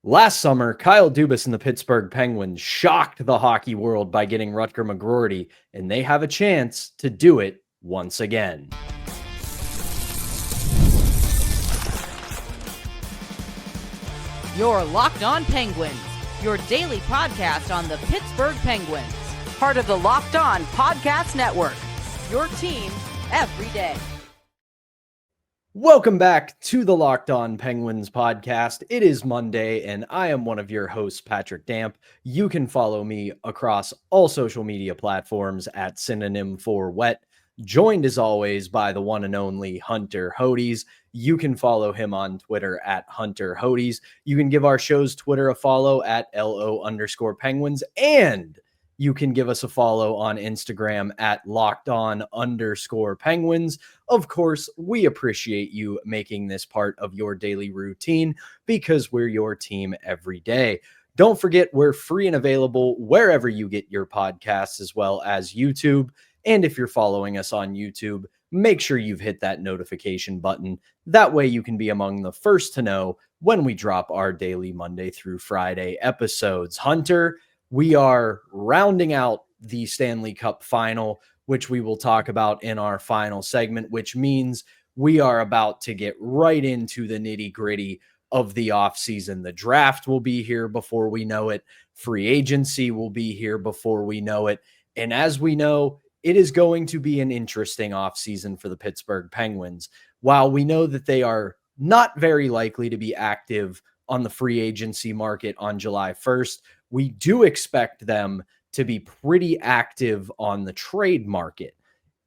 Last summer, Kyle Dubas and the Pittsburgh Penguins shocked the hockey world by getting Ruter McGroarty, and they have a chance to do it once again. You're Locked On Penguins, your daily podcast on the Pittsburgh Penguins. Part of the Locked On Podcast Network, your team every day. Welcome back to the Locked On Penguins podcast. It is Monday, and I am one of your hosts, Patrick Damp. You can follow me across all social media platforms at synonym for wet. Joined as always by the one and only Hunter Hodes. You can follow him on Twitter at Hunter Hodes. You can give our show's Twitter a follow at LO_Penguins. And you can give us a follow on Instagram at LockedOn_Penguins. Of course, we appreciate you making this part of your daily routine because we're your team every day. Don't forget, we're free and available wherever you get your podcasts, as well as YouTube. And if you're following us on YouTube, make sure you've hit that notification button. That way you can be among the first to know when we drop our daily Monday through Friday episodes. Hunter, we are rounding out the Stanley Cup final, which we will talk about in our final segment, which means we are about to get right into the nitty-gritty of the offseason. The draft will be here before we know it. Free agency will be here before we know it. And as we know, it is going to be an interesting offseason for the Pittsburgh Penguins. While we know that they are not very likely to be active on the free agency market on July 1st, we do expect them to be pretty active on the trade market.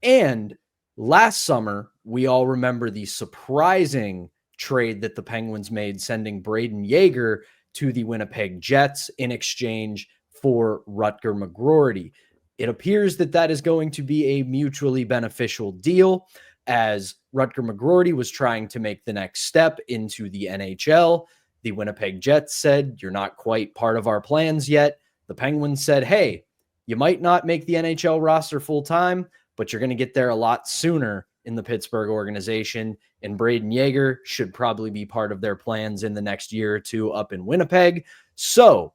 And last summer, we all remember the surprising trade that the Penguins made, sending Brayden Yager to the Winnipeg Jets in exchange for Ruter McGroarty. It appears that that is going to be a mutually beneficial deal, as Ruter McGroarty was trying to make the next step into the NHL. The Winnipeg Jets said, "You're not quite part of our plans yet." The Penguins said, "Hey, you might not make the NHL roster full time, but you're going to get there a lot sooner in the Pittsburgh organization. And Brayden Yager should probably be part of their plans in the next year or two up in Winnipeg." So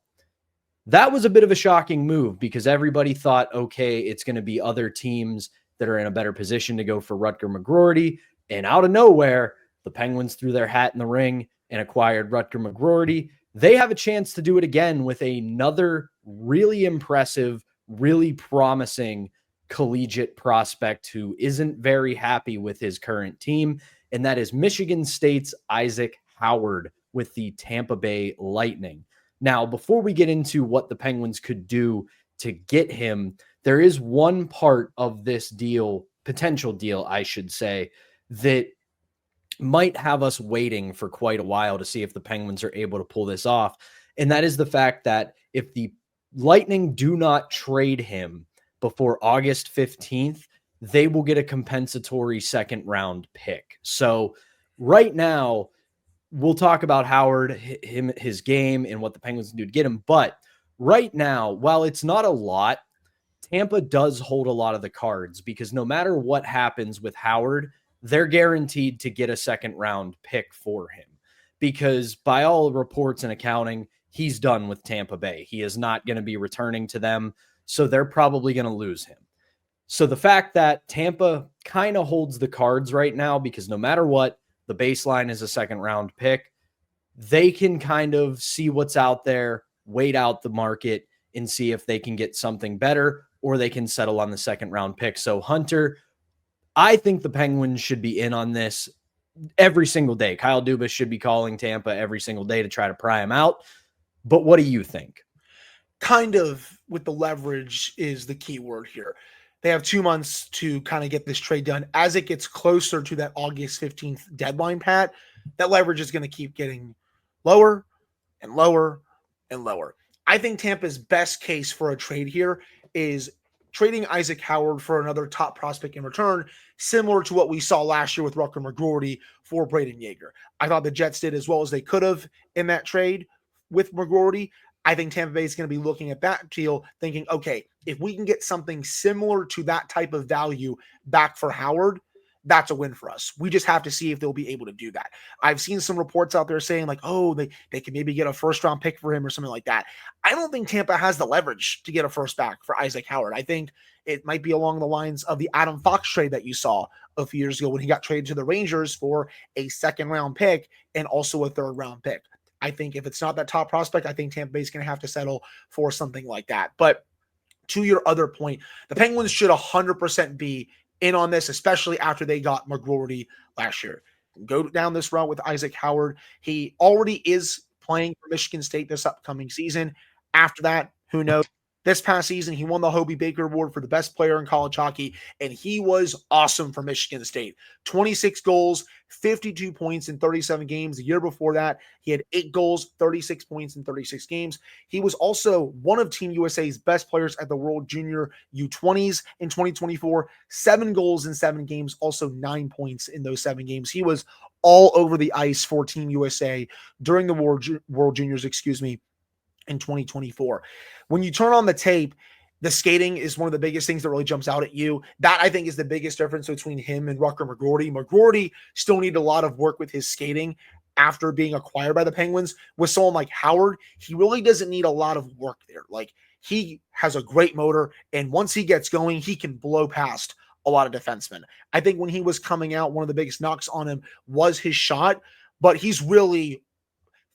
that was a bit of a shocking move because everybody thought, okay, it's going to be other teams that are in a better position to go for Ruter McGroarty. And out of nowhere, the Penguins threw their hat in the ring and acquired Ruter McGroarty. They have a chance to do it again with another really impressive, really promising collegiate prospect who isn't very happy with his current team, and that is Michigan State's Isaac Howard with the Tampa Bay Lightning. Now, before we get into what the Penguins could do to get him, there is one part of this deal, potential deal, I should say, that might have us waiting for quite a while to see if the Penguins are able to pull this off. And that is the fact that if the Lightning do not trade him before August 15th, they will get a compensatory second round pick. So right now, we'll talk about Howard, his game, and what the Penguins can do to get him. But right now, while it's not a lot, Tampa does hold a lot of the cards because no matter what happens with Howard, they're guaranteed to get a second round pick for him because by all reports and accounting, he's done with Tampa Bay. He is not going to be returning to them, so they're probably going to lose him. So the fact that Tampa kind of holds the cards right now, because no matter what, the baseline is a second round pick, they can kind of see what's out there, wait out the market, and see if they can get something better, or they can settle on the second round pick. So Hunter, I think the Penguins should be in on this every single day. Kyle Dubas should be calling Tampa every single day to try to pry him out. But what do you think? Kind of with the leverage is the key word here. They have 2 months to kind of get this trade done. As it gets closer to that August 15th deadline, Pat, that leverage is going to keep getting lower and lower and lower. I think Tampa's best case for a trade here is trading Isaac Howard for another top prospect in return, similar to what we saw last year with Ruter McGroarty for Brayden Yager. I thought the Jets did as well as they could have in that trade with McGroarty. I think Tampa Bay is going to be looking at that deal thinking, okay, if we can get something similar to that type of value back for Howard, that's a win for us. We just have to see if they'll be able to do that. I've seen some reports out there saying like, oh, they can maybe get a first round pick for him or something like that. I don't think Tampa has the leverage to get a first back for Isaac Howard. I think it might be along the lines of the Adam Fox trade that you saw a few years ago when he got traded to the Rangers for a second round pick and also a third round pick. I think if it's not that top prospect, I think Tampa Bay is going to have to settle for something like that. But to your other point, the Penguins should 100% be in on this, especially after they got McGroarty last year. Go down this route with Isaac Howard. He already is playing for Michigan State this upcoming season. After that, who knows? This past season, he won the Hobey Baker Award for the best player in college hockey, and he was awesome for Michigan State. 26 goals, 52 points in 37 games. The year before that, he had 8 goals, 36 points in 36 games. He was also one of Team USA's best players at the World Junior U20s in 2024. 7 goals in 7 games, also 9 points in those 7 games. He was all over the ice for Team USA during the World Juniors, in 2024. When you turn on the tape, the skating is one of the biggest things that really jumps out at you. That, I think, is the biggest difference between him and Ruter McGroarty. McGroarty still needed a lot of work with his skating after being acquired by the Penguins. With someone like Howard, he really doesn't need a lot of work there. Like, he has a great motor, and once he gets going, he can blow past a lot of defensemen. I think when he was coming out, one of the biggest knocks on him was his shot, but he's really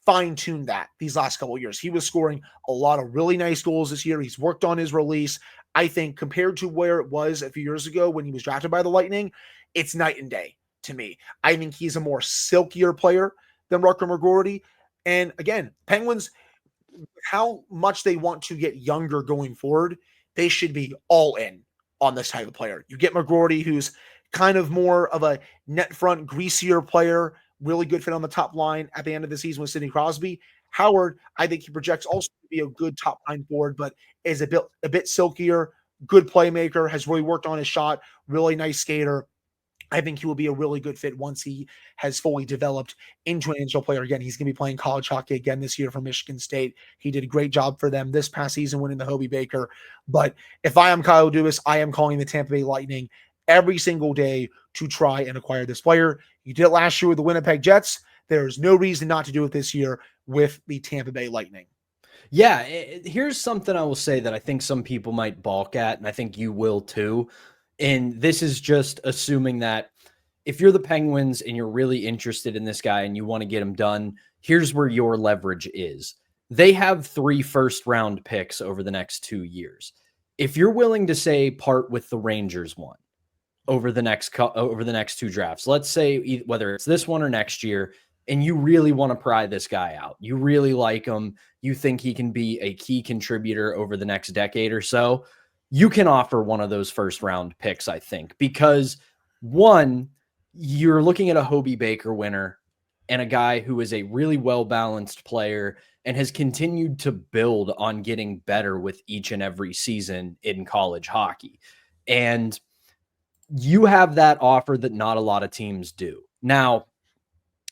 fine-tuned that these last couple of years. He was scoring a lot of really nice goals this year. He's worked on his release. I think compared to where it was a few years ago when he was drafted by the Lightning, it's night and day to me. I think he's a more silkier player than Ruter McGroarty. And again, Penguins, how much they want to get younger going forward, they should be all in on this type of player. You get McGroarty, who's kind of more of a net front, greasier player, really good fit on the top line at the end of the season with Sidney Crosby. Howard, I think he projects also to be a good top line forward, but is a bit silkier, good playmaker, has really worked on his shot, really nice skater. I think he will be a really good fit once he has fully developed into an NHL player. Again, he's going to be playing college hockey again this year for Michigan State. He did a great job for them this past season winning the Hobey Baker. But if I am Kyle Dubas, I am calling the Tampa Bay Lightning every single day to try and acquire this player. You did it last year with the Winnipeg Jets. There's no reason not to do it this year with the Tampa Bay Lightning. Yeah, here's something I will say that I think some people might balk at, and I think you will too. And this is just assuming that if you're the Penguins and you're really interested in this guy and you want to get him done, here's where your leverage is. They have 3 first-round picks over the next 2 years. If you're willing to say part with the Rangers one over the next 2 drafts, let's say whether it's this one or next year, and you really want to pry this guy out, you really like him, you think he can be a key contributor over the next decade or so, you can offer one of those first round picks, I think, because one, you're looking at a Hobey Baker winner and a guy who is a really well-balanced player and has continued to build on getting better with each and every season in college hockey. And you have that offer that not a lot of teams do. Now,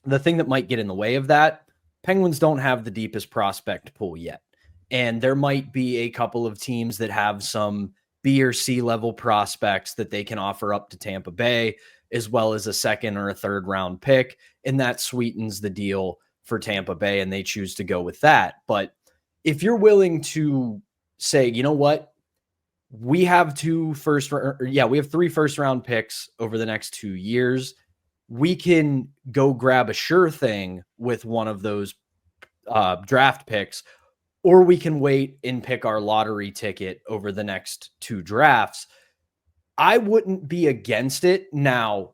the thing that might get in the way of that, Penguins don't have the deepest prospect pool yet. And there might be a couple of teams that have some B or C level prospects that they can offer up to Tampa Bay, as well as a second or a third round pick. And that sweetens the deal for Tampa Bay, and they choose to go with that. But if you're willing to say, you know what, we have 3 first round picks over the next 2 years, we can go grab a sure thing with one of those draft picks, or we can wait and pick our lottery ticket over the next 2 drafts. I wouldn't be against it. Now,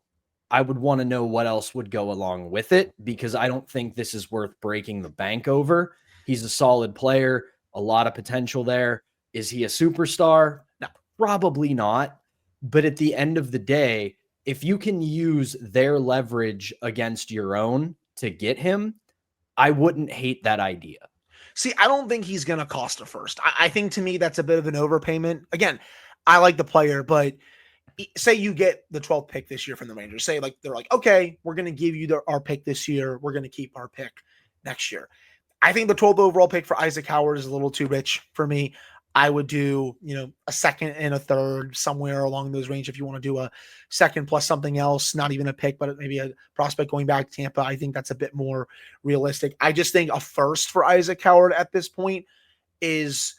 I would want to know what else would go along with it, because I don't think this is worth breaking the bank over. He's a solid player, a lot of potential there. Is he a superstar? No, probably not. But at the end of the day, if you can use their leverage against your own to get him, I wouldn't hate that idea. See, I don't think he's going to cost a first. I think to me that's a bit of an overpayment. Again, I like the player, but say you get the 12th pick this year from the Rangers. Say they're like, okay, we're going to give you our pick this year. We're going to keep our pick next year. I think the 12th overall pick for Isaac Howard is a little too rich for me. I would do, a second and a third, somewhere along those range. If you want to do a second plus something else, not even a pick, but maybe a prospect going back to Tampa, I think that's a bit more realistic. I just think a first for Isaac Howard at this point is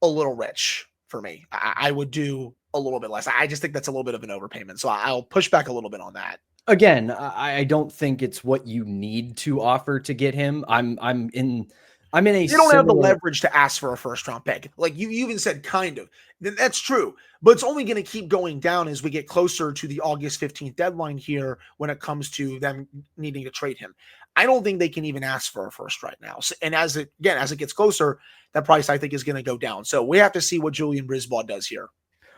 a little rich for me. I would do a little bit less. I just think that's a little bit of an overpayment. So I'll push back a little bit on that. Again, I don't think it's what you need to offer to get him. I'm in a You don't have the leverage to ask for a first round pick. Like you even said, kind of. That's true. But it's only going to keep going down as we get closer to the August 15th deadline here when it comes to them needing to trade him. I don't think they can even ask for a first right now. So, and as it gets closer, that price I think is going to go down. So we have to see what Julian Brisbaugh does here.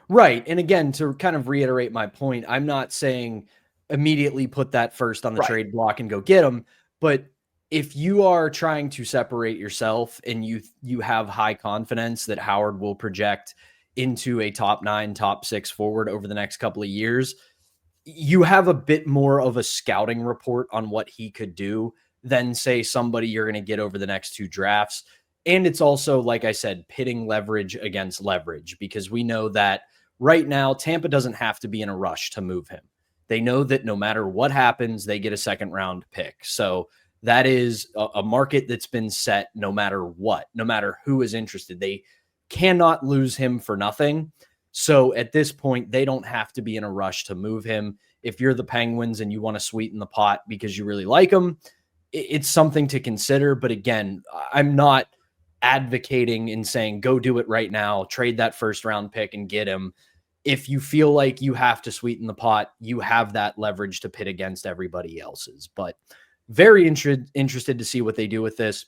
Right. And again, to kind of reiterate my point, I'm not saying immediately put that first on the trade block and go get him. But if you are trying to separate yourself and you have high confidence that Howard will project into a top 9, top 6 forward over the next couple of years, you have a bit more of a scouting report on what he could do than, say, somebody you're going to get over the next 2 drafts. And it's also, like I said, pitting leverage against leverage, because we know that right now Tampa doesn't have to be in a rush to move him. They know that no matter what happens, they get a second round pick. So that is a market that's been set no matter what, no matter who is interested. They cannot lose him for nothing. So at this point, they don't have to be in a rush to move him. If you're the Penguins and you want to sweeten the pot because you really like him, it's something to consider. But again, I'm not advocating and saying, go do it right now, trade that first round pick and get him. If you feel like you have to sweeten the pot, you have that leverage to pit against everybody else's. But very interested to see what they do with this.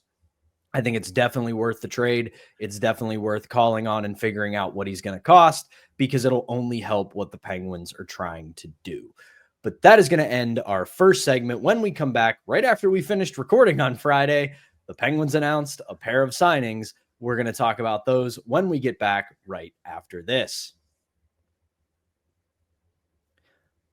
I think it's definitely worth the trade. It's definitely worth calling on and figuring out what he's going to cost, because it'll only help what the Penguins are trying to do. But that is going to end our first segment. When we come back, right after we finished recording on Friday, the Penguins announced a pair of signings. We're going to talk about those when we get back right after this.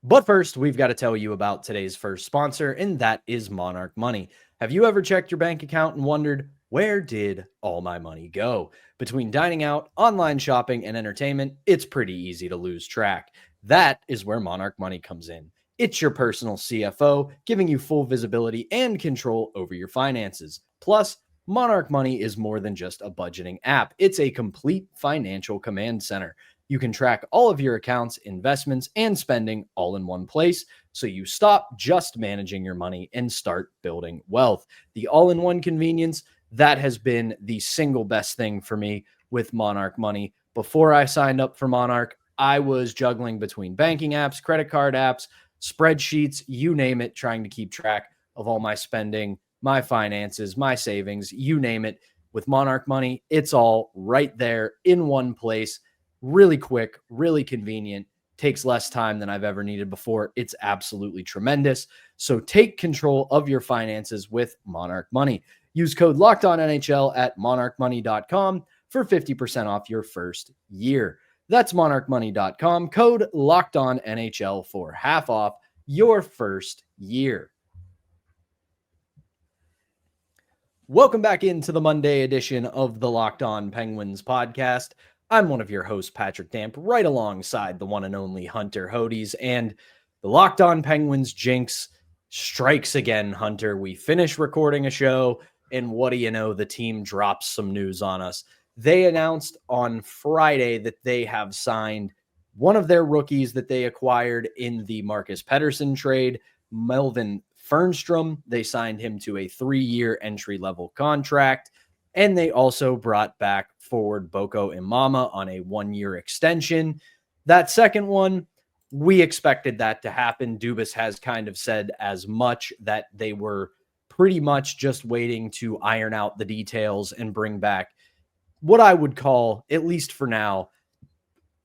But first, we've got to tell you about today's first sponsor, and that is Monarch Money. Have you ever checked your bank account and wondered, where did all my money go? Between dining out, online shopping, and entertainment, it's pretty easy to lose track. That is where Monarch Money comes in. It's your personal CFO, giving you full visibility and control over your finances. Plus, Monarch Money is more than just a budgeting app. It's a complete financial command center. You can track all of your accounts, investments, and spending all in one place, so you stop just managing your money and start building wealth. The all-in-one convenience, that has been the single best thing for me with Monarch Money. Before I signed up for Monarch, I was juggling between banking apps, credit card apps, spreadsheets, you name it, trying to keep track of all my spending, my finances, my savings, you name it. With Monarch Money, it's all right there in one place. Really quick, really convenient, takes less time than I've ever needed before. It's absolutely tremendous. So take control of your finances with Monarch Money. Use code LOCKEDONNHL at monarchmoney.com for 50% off your first year. That's monarchmoney.com, code LOCKEDONNHL for half off your first year. Welcome back into the Monday edition of the Locked On Penguins podcast. I'm one of your hosts, Patrick Damp, right alongside the one and only Hunter Hodes, and the Locked On Penguins jinx strikes again, Hunter. We finish recording a show, and what do you know? The team drops some news on us. They announced on Friday that they have signed one of their rookies that they acquired in the Marcus Pettersson trade, Melvin Fernstrom. They signed him to a 3-year entry-level contract. And they also brought back forward Boko Imama on a 1-year extension. That second one, we expected that to happen. Dubas has kind of said as much, that they were pretty much just waiting to iron out the details and bring back what I would call, at least for now,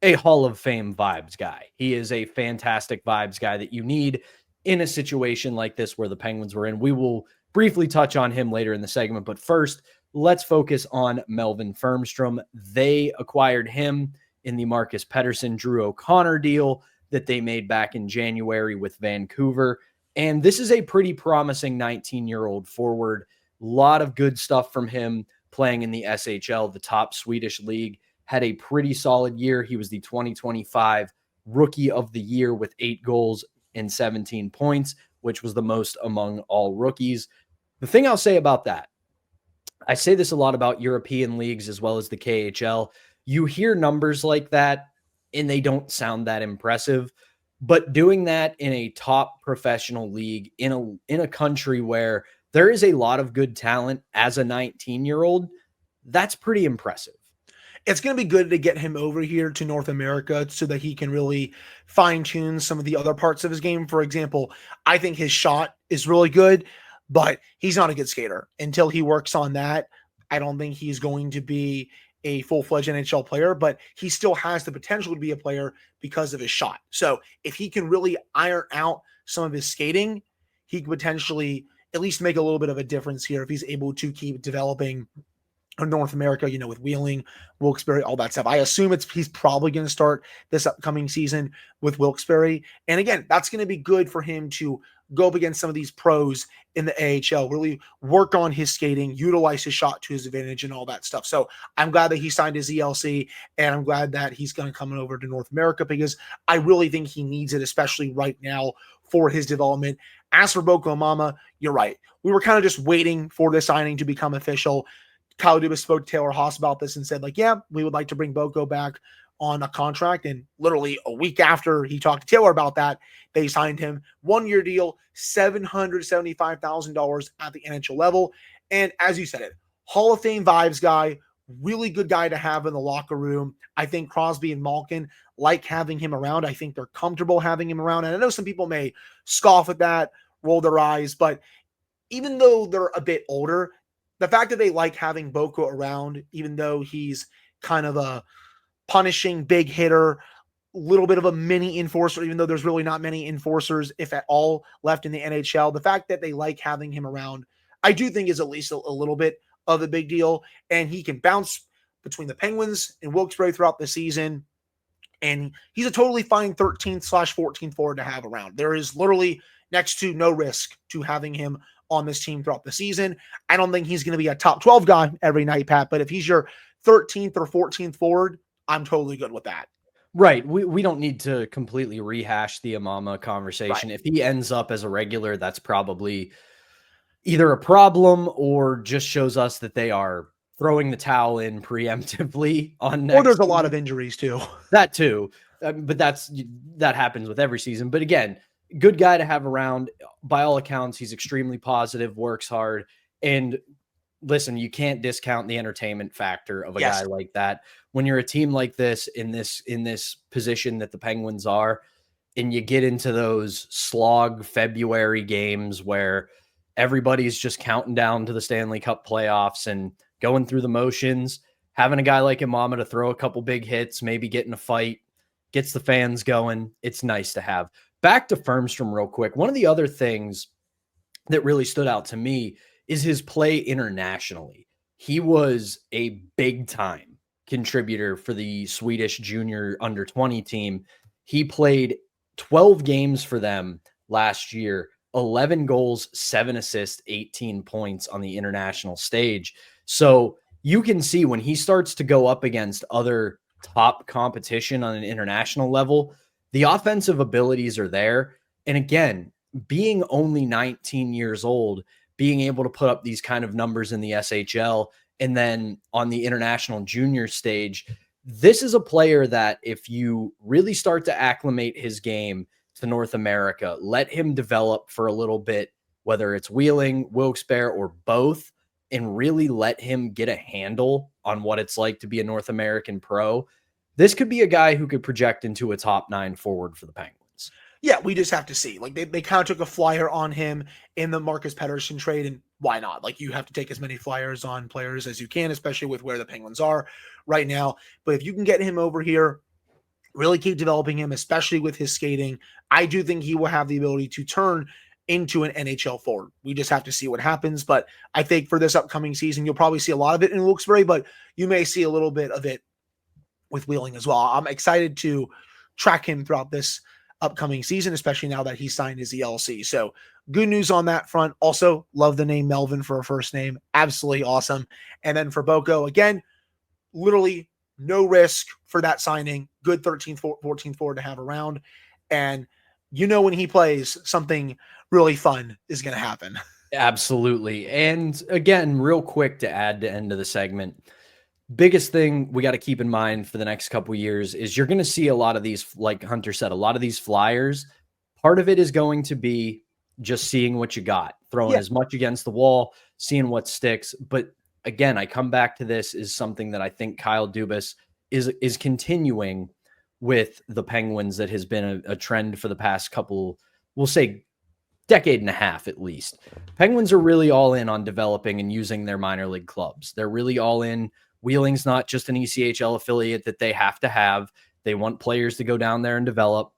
a Hall of Fame vibes guy. He is a fantastic vibes guy that you need in a situation like this where the Penguins were in. We will briefly touch on him later in the segment, but first, let's focus on Melvin Fernstrom. They acquired him in the Marcus Pettersson, Drew O'Connor deal that they made back in January with Vancouver. And this is a pretty promising 19-year-old forward. A lot of good stuff from him playing in the SHL, the top Swedish league. had a pretty solid year. He was the 2025 Rookie of the Year with 8 goals and 17 points, which was the most among all rookies. The thing I'll say about that, I say this a lot about European leagues as well as the KHL. You hear numbers like that and they don't sound that impressive, but doing that in a top professional league in a country where there is a lot of good talent as a 19-year-old, that's pretty impressive. It's going to be good to get him over here to North America so that he can really fine tune some of the other parts of his game. For example, I think his shot is really good, but he's not a good skater. Until he works on that, I don't think he's going to be a full-fledged NHL player, but he still has the potential to be a player because of his shot. So if he can really iron out some of his skating, he could potentially at least make a little bit of a difference here if he's able to keep developing in North America, with Wheeling, Wilkes-Barre, all that stuff. I assume he's probably going to start this upcoming season with Wilkes-Barre. And again, that's going to be good for him to go up against some of these pros in the AHL, really work on his skating, utilize his shot to his advantage and all that stuff. So I'm glad that he signed his ELC, and I'm glad that he's going to come over to North America because I really think he needs it, especially right now for his development. As for Boko Imama, you're right. We were kind of just waiting for the signing to become official. Kyle Dubas spoke to Taylor Haas about this and said, we would like to bring Boko back on a contract. And literally a week after he talked to Taylor about that, they signed him. 1-year deal, $775,000 at the NHL level. And as you said it, Hall of Fame vibes guy, really good guy to have in the locker room. I think Crosby and Malkin like having him around. I think they're comfortable having him around. And I know some people may scoff at that, roll their eyes, but even though they're a bit older, the fact that they like having Boko around, even though he's kind of a punishing big hitter, little bit of a mini enforcer, even though there's really not many enforcers, if at all, left in the NHL, the fact that they like having him around, I do think is at least a little bit of a big deal. And he can bounce between the Penguins and Wilkes-Barre throughout the season. And he's a totally fine 13th/14th forward to have around. There is literally next to no risk to having him on this team throughout the season. I don't think he's going to be a top 12 guy every night, Pat, but if he's your 13th or 14th forward, I'm totally good with that. Right. We don't need to completely rehash the Imama conversation. Right. If he ends up as a regular, that's probably either a problem or just shows us that they are throwing the towel in preemptively on next. Or there's a lot of injuries too. That too. But that happens with every season. But again, good guy to have around. By all accounts, he's extremely positive, works hard. And listen, you can't discount the entertainment factor of a guy like that. When you're a team like this, in this position that the Penguins are, and you get into those slog February games where everybody's just counting down to the Stanley Cup playoffs and going through the motions, having a guy like Imama to throw a couple big hits, maybe get in a fight, gets the fans going. It's nice to have. Back to Fernstrom real quick. One of the other things that really stood out to me is his play internationally. He was a big-time contributor for the Swedish junior under-20 team. He played 12 games for them last year, 11 goals, 7 assists, 18 points on the international stage. So you can see when he starts to go up against other top competition on an international level, the offensive abilities are there. And again, being only 19 years old, being able to put up these kind of numbers in the SHL and then on the international junior stage, this is a player that if you really start to acclimate his game to North America, let him develop for a little bit, whether it's Wheeling, Wilkes-Barre, or both, and really let him get a handle on what it's like to be a North American pro, this could be a guy who could project into a top 9 forward for the Penguins. Yeah, we just have to see. They kind of took a flyer on him in the Marcus Pettersson trade, and why not? You have to take as many flyers on players as you can, especially with where the Penguins are right now. But if you can get him over here, really keep developing him, especially with his skating, I do think he will have the ability to turn into an NHL forward. We just have to see what happens. But I think for this upcoming season, you'll probably see a lot of it in Wilkes-Barre, but you may see a little bit of it with Wheeling as well. I'm excited to track him throughout this upcoming season, especially now that he signed his ELC. So good news on that front. Also, love the name Melvin for a first name. Absolutely awesome. And then for Boko, again, literally no risk for that signing. Good 13th, 14th forward to have around. And when he plays, something really fun is going to happen. Absolutely. And again, real quick to add to end of the segment, biggest thing we got to keep in mind for the next couple of years is you're going to see a lot of these, like Hunter said, a lot of these flyers. Part of it is going to be just seeing what you got, throwing as much against the wall, seeing what sticks. But again, I come back to this is something that I think Kyle Dubas is continuing with the Penguins that has been a trend for the past couple, we'll say decade and a half at least. Penguins are really all in on developing and using their minor league clubs. They're really all in. Wheeling's not just an ECHL affiliate that they have to have. They want players to go down there and develop.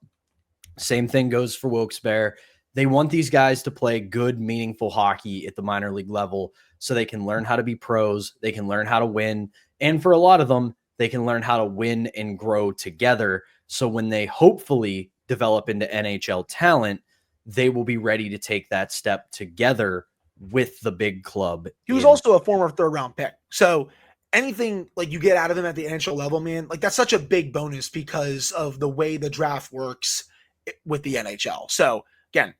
Same thing goes for Wilkes-Barre. They want these guys to play good, meaningful hockey at the minor league level so they can learn how to be pros. They can learn how to win. And for a lot of them, they can learn how to win and grow together. So when they hopefully develop into NHL talent, they will be ready to take that step together with the big club. He was also a former third-round pick. So anything like you get out of him at the NHL level, man, like that's such a big bonus because of the way the draft works with the NHL. So again,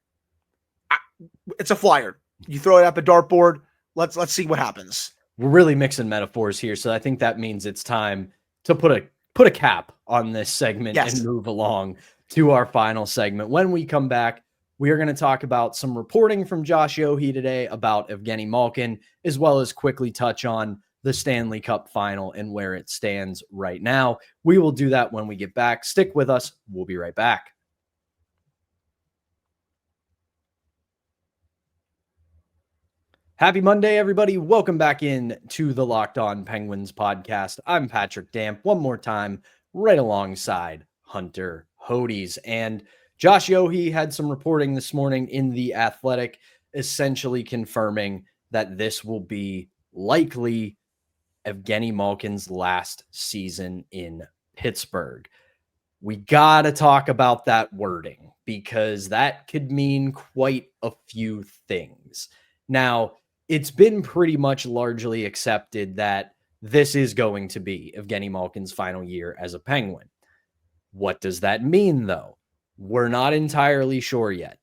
it's a flyer. You throw it at the dartboard. Let's see what happens. We're really mixing metaphors here, so I think that means it's time to put a cap on this segment and move along to our final segment. When we come back, we are going to talk about some reporting from Josh Yohe today about Evgeni Malkin, as well as quickly touch on the Stanley Cup final and where it stands right now. We will do that when we get back. Stick with us. We'll be right back. Happy Monday, everybody. Welcome back in to the Locked On Penguins podcast. I'm Patrick Damp, one more time, right alongside Hunter Hodes. And Josh Yohe had some reporting this morning in The Athletic, essentially confirming that this will be likely Evgeni Malkin's last season in Pittsburgh. We got to talk about that wording because that could mean quite a few things. Now, it's been pretty much largely accepted that this is going to be Evgeni Malkin's final year as a Penguin. What does that mean, though? We're not entirely sure yet.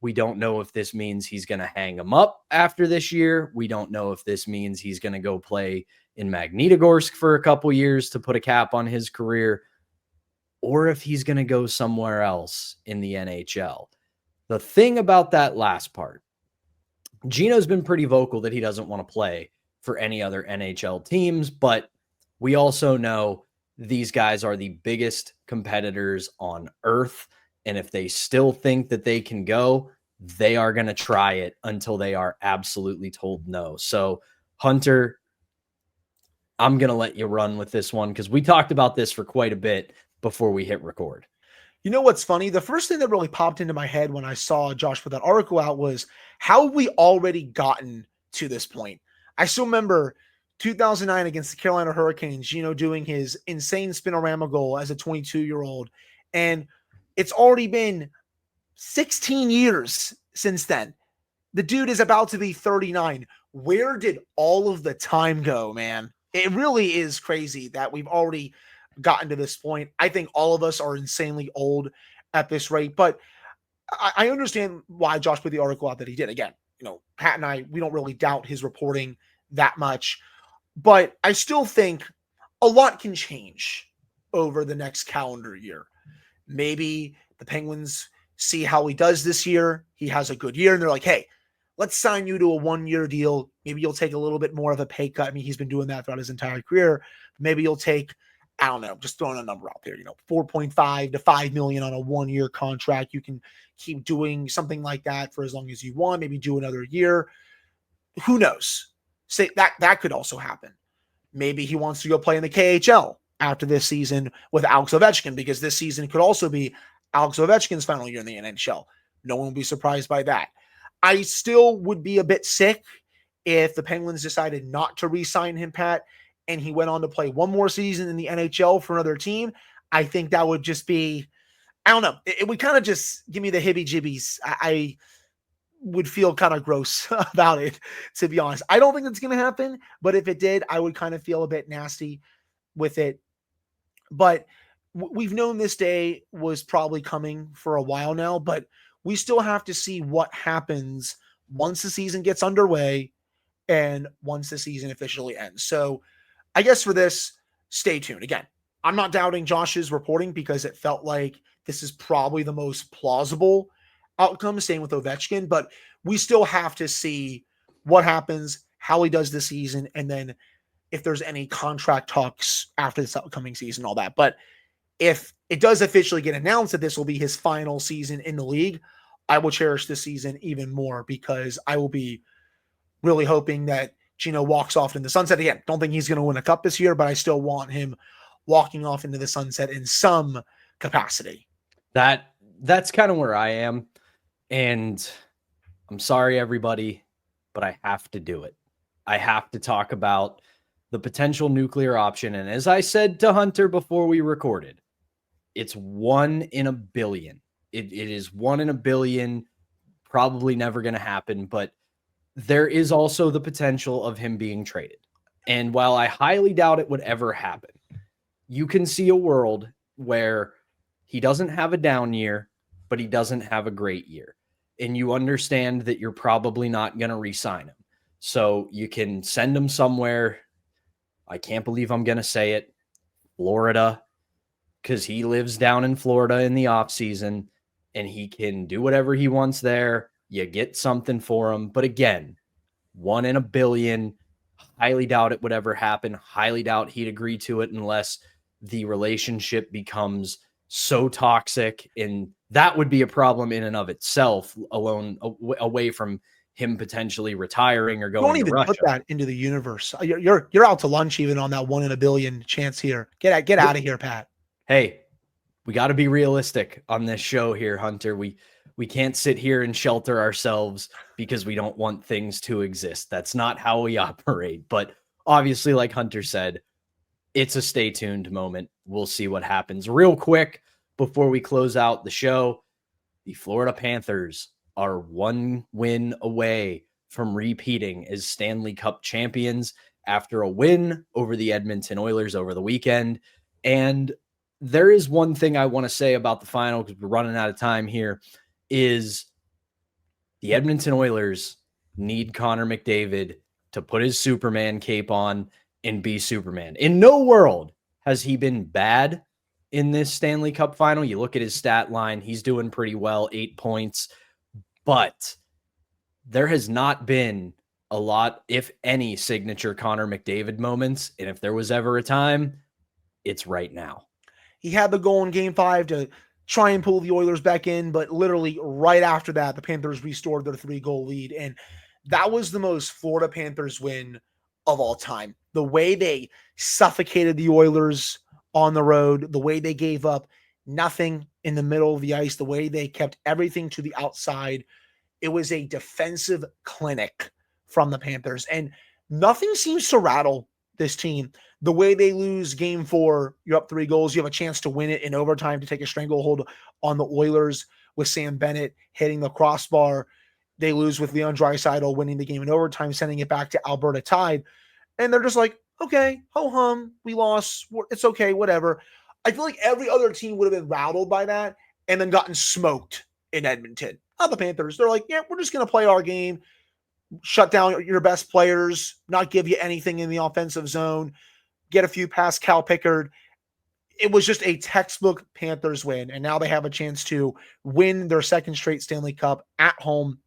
We don't know if this means he's going to hang him up after this year. We don't know if this means he's going to go play in Magnitogorsk for a couple years to put a cap on his career, or if he's going to go somewhere else in the NHL. The thing about that last part, Geno's been pretty vocal that he doesn't want to play for any other NHL teams, but we also know these guys are the biggest competitors on earth. And if they still think that they can go, they are going to try it until they are absolutely told no. So, Hunter, I'm going to let you run with this one because we talked about this for quite a bit before we hit record. You know what's funny? The first thing that really popped into my head when I saw Josh put that article out was how have we already gotten to this point? I still remember 2009 against the Carolina Hurricanes, Geno doing his insane spinorama goal as a 22-year-old. And it's already been 16 years since then. The dude is about to be 39. Where did all of the time go, man? It really is crazy that we've already gotten to this point. I think all of us are insanely old at this rate, but I understand why Josh put the article out that he did. Again, Pat and I, we don't really doubt his reporting that much, but I still think a lot can change over the next calendar year. Maybe the Penguins see how he does this year. He has a good year and they're like, hey, let's sign you to a 1-year deal. Maybe you'll take a little bit more of a pay cut. I mean, he's been doing that throughout his entire career. Maybe you'll take, I don't know, just throwing a number out there, 4.5 to 5 million on a 1-year contract. You can keep doing something like that for as long as you want, maybe do another year. Who knows? Say that could also happen. Maybe he wants to go play in the KHL after this season with Alex Ovechkin, because this season could also be Alex Ovechkin's final year in the NHL. No one will be surprised by that. I still would be a bit sick if the Penguins decided not to re-sign him, Pat, and he went on to play one more season in the NHL for another team. I think that would just be, I don't know. It would kind of just give me the hibby-jibbies. I would feel kind of gross about it, to be honest. I don't think it's going to happen, but if it did, I would kind of feel a bit nasty with it. But we've known this day was probably coming for a while now, but we still have to see what happens once the season gets underway and once the season officially ends. So I guess for this, stay tuned. Again, I'm not doubting Josh's reporting because it felt like this is probably the most plausible outcome, same with Ovechkin, but we still have to see what happens, how he does this season, and then if there's any contract talks after this upcoming season, all that. But if it does officially get announced that this will be his final season in the league, I will cherish this season even more because I will be really hoping that Geno walks off in the sunset. Again, don't think he's going to win a cup this year, but I still want him walking off into the sunset in some capacity. That's kind of where I am. And I'm sorry, everybody, but I have to do it. I have to talk about the potential nuclear option. And as I said to Hunter before we recorded, it's 1 in a billion. It is 1 in a billion, probably never going to happen, but there is also the potential of him being traded. And while I highly doubt it would ever happen, you can see a world where he doesn't have a down year, but he doesn't have a great year. And you understand that you're probably not going to re-sign him. So you can send him somewhere. I can't believe I'm going to say it. Florida, because he lives down in Florida in the off season and he can do whatever he wants there. You get something for him. But again, 1 in a billion, highly doubt it would ever happen. Highly doubt he'd agree to it unless the relationship becomes so toxic, and that would be a problem in and of itself, alone away from him potentially retiring or going Don't even to Russia. put that into the universe. You're out to lunch even on that 1 in a billion chance here. Get out of here, Pat. Hey, we got to be realistic on this show here, Hunter. We can't sit here and shelter ourselves because we don't want things to exist. That's not how we operate. But obviously, like Hunter said, it's a stay tuned moment. We'll see what happens. Real quick, before we close out the show, the Florida Panthers are 1 win away from repeating as Stanley Cup champions after a win over the Edmonton Oilers over the weekend. And there is one thing I want to say about the final, because we're running out of time here, is the Edmonton Oilers need Connor McDavid to put his Superman cape on and be Superman. In no world has he been bad in this Stanley Cup final. You look at his stat line, he's doing pretty well, 8 points, but there has not been a lot, if any, signature Connor McDavid moments. And if there was ever a time, it's right now. He had the goal in game 5 to try and pull the Oilers back in, but literally right after that, the Panthers restored their 3-goal lead. And that was the most Florida Panthers win of all time. The way they suffocated the Oilers on the road, the way they gave up nothing in the middle of the ice, the way they kept everything to the outside. It was a defensive clinic from the Panthers, and nothing seems to rattle this team. The way they lose game 4, you're up 3 goals, you have a chance to win it in overtime to take a stranglehold on the Oilers with Sam Bennett hitting the crossbar. They lose with Leon Draisaitl winning the game in overtime, sending it back to Alberta tied. And they're just like, okay, ho-hum, we lost. It's okay, whatever. I feel like every other team would have been rattled by that and then gotten smoked in Edmonton. Not the Panthers. They're like, yeah, we're just going to play our game, shut down your best players, not give you anything in the offensive zone, get a few past Cal Pickard. It was just a textbook Panthers win, and now they have a chance to win their second straight Stanley Cup at home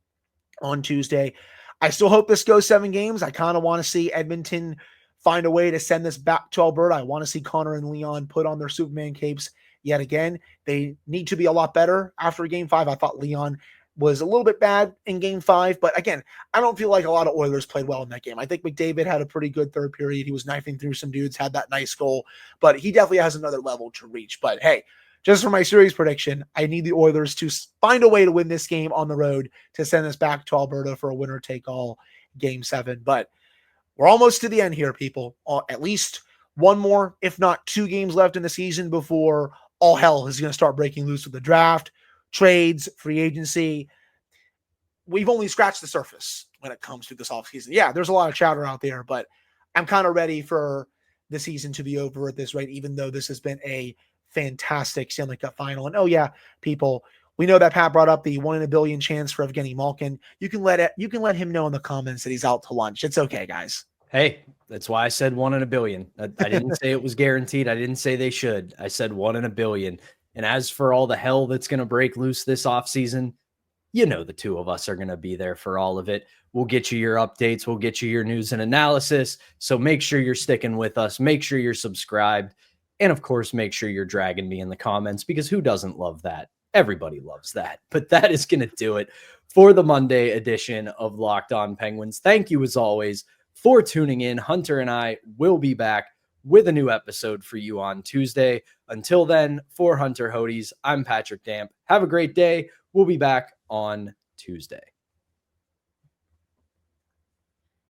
on Tuesday. I still hope this goes 7 games. I kind of want to see Edmonton find a way to send this back to Alberta. I want to see Connor and Leon put on their Superman capes yet again. They need to be a lot better after game 5. I thought Leon was a little bit bad in game 5, but again, I don't feel like a lot of Oilers played well in that game. I think McDavid had a pretty good third period. He was knifing through some dudes, had that nice goal, but he definitely has another level to reach. But hey, just for my series prediction, I need the Oilers to find a way to win this game on the road to send us back to Alberta for a winner-take-all game 7. But we're almost to the end here, people. At least one more, if not 2 games left in the season before all hell is going to start breaking loose with the draft, trades, free agency. We've only scratched the surface when it comes to this offseason. Yeah, there's a lot of chatter out there, but I'm kind of ready for the season to be over at this rate, even though this has been a fantastic Stanley Cup final. And oh yeah, people, we know that Pat brought up the 1 in a billion chance for Evgeni Malkin. You can let him know in the comments that he's out to lunch. It's okay, guys. Hey, that's why I said 1 in a billion. I didn't say it was guaranteed. I didn't say they should. I said 1 in a billion. And as for all the hell that's going to break loose this offseason, you know the two of us are going to be there for all of it. We'll get you your updates. We'll get you your news and analysis. So make sure you're sticking with us. Make sure you're subscribed. And of course, make sure you're dragging me in the comments, because who doesn't love that? Everybody loves that. But that is going to do it for the Monday edition of Locked On Penguins. Thank you, as always, for tuning in. Hunter and I will be back with a new episode for you on Tuesday. Until then, for Hunter Hodes, I'm Patrick Damp. Have a great day. We'll be back on Tuesday.